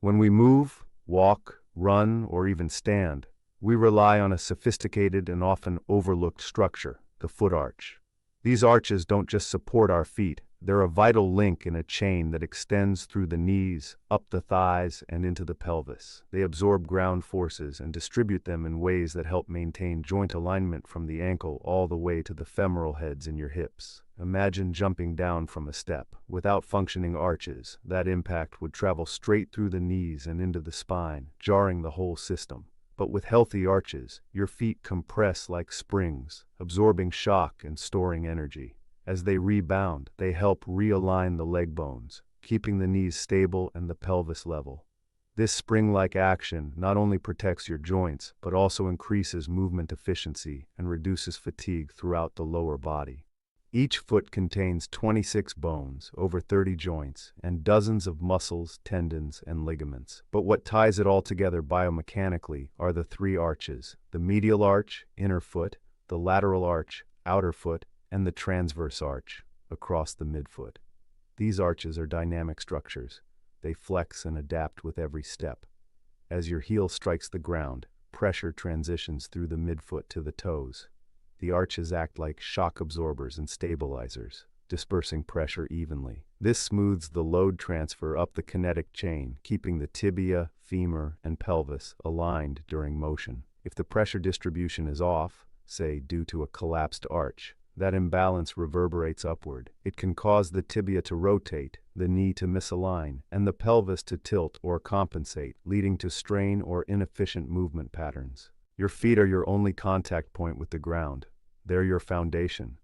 When we move, walk, run, or even stand, we rely on a sophisticated and often overlooked structure, the foot arch. These arches don't just support our feet, they're a vital link in a chain that extends through the knees, up the thighs, and into the pelvis. They absorb ground forces and distribute them in ways that help maintain joint alignment from the ankle all the way to the femoral heads in your hips. Imagine jumping down from a step. Without functioning arches, that impact would travel straight through the knees and into the spine, jarring the whole system. But with healthy arches, your feet compress like springs, absorbing shock and storing energy. As they rebound, they help realign the leg bones, keeping the knees stable and the pelvis level. This spring-like action not only protects your joints, but also increases movement efficiency and reduces fatigue throughout the lower body. Each foot contains 26 bones, over 30 joints, and dozens of muscles, tendons, and ligaments. But what ties it all together biomechanically are the three arches: the medial arch, inner foot, the lateral arch, outer foot, and the transverse arch, across the midfoot. These arches are dynamic structures. They flex and adapt with every step. As your heel strikes the ground, pressure transitions through the midfoot to the toes. The arches act like shock absorbers and stabilizers, dispersing pressure evenly. This smooths the load transfer up the kinetic chain, keeping the tibia, femur, and pelvis aligned during motion. If the pressure distribution is off, say due to a collapsed arch, that imbalance reverberates upward. It can cause the tibia to rotate, the knee to misalign, and the pelvis to tilt or compensate, leading to strain or inefficient movement patterns. Your feet are your only contact point with the ground. They're your foundation.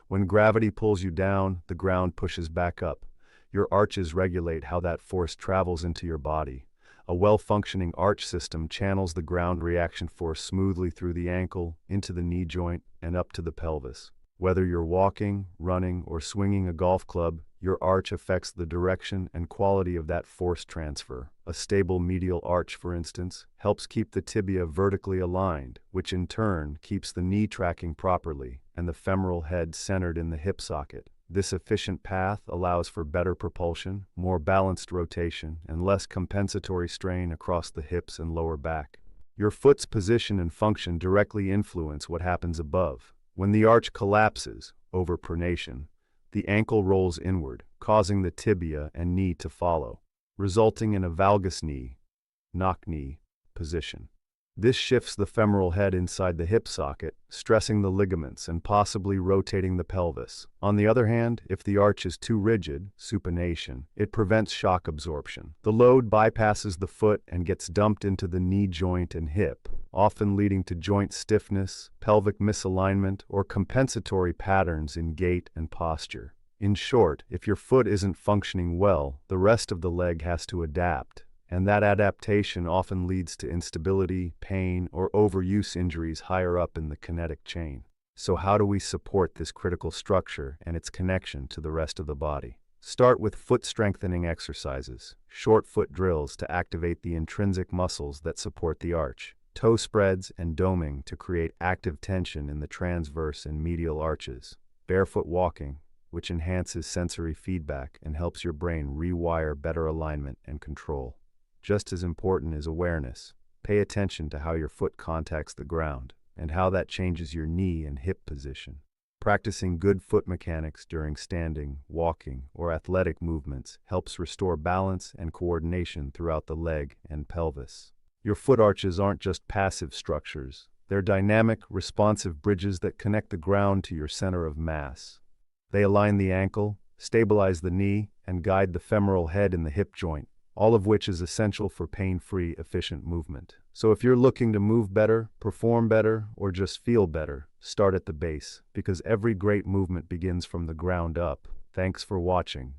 When gravity pulls you down, the ground pushes back up. Your arches regulate how that force travels into your body. A well-functioning arch system channels the ground reaction force smoothly through the ankle, into the knee joint, and up to the pelvis. Whether you're walking, running, or swinging a golf club, your arch affects the direction and quality of that force transfer. A stable medial arch, for instance, helps keep the tibia vertically aligned, which in turn keeps the knee tracking properly and the femoral head centered in the hip socket. This efficient path allows for better propulsion, more balanced rotation, and less compensatory strain across the hips and lower back. Your foot's position and function directly influence what happens above. When the arch collapses, over pronation, the ankle rolls inward, causing the tibia and knee to follow, resulting in a valgus knee, knock knee, position. This shifts the femoral head inside the hip socket, stressing the ligaments and possibly rotating the pelvis. On the other hand, if the arch is too rigid, supination, it prevents shock absorption. The load bypasses the foot and gets dumped into the knee joint and hip, often leading to joint stiffness, pelvic misalignment, or compensatory patterns in gait and posture. In short, if your foot isn't functioning well, the rest of the leg has to adapt. And that adaptation often leads to instability, pain, or overuse injuries higher up in the kinetic chain. So how do we support this critical structure and its connection to the rest of the body? Start with foot strengthening exercises, short foot drills to activate the intrinsic muscles that support the arch, toe spreads and doming to create active tension in the transverse and medial arches, barefoot walking, which enhances sensory feedback and helps your brain rewire better alignment and control. Just as important is awareness. Pay attention to how your foot contacts the ground and how that changes your knee and hip position. Practicing good foot mechanics during standing, walking, or athletic movements helps restore balance and coordination throughout the leg and pelvis. Your foot arches aren't just passive structures. They're dynamic, responsive bridges that connect the ground to your center of mass. They align the ankle, stabilize the knee, and guide the femoral head in the hip joint, all of which is essential for pain-free, efficient movement. So if you're looking to move better, perform better, or just feel better, start at the base, because every great movement begins from the ground up. Thanks for watching.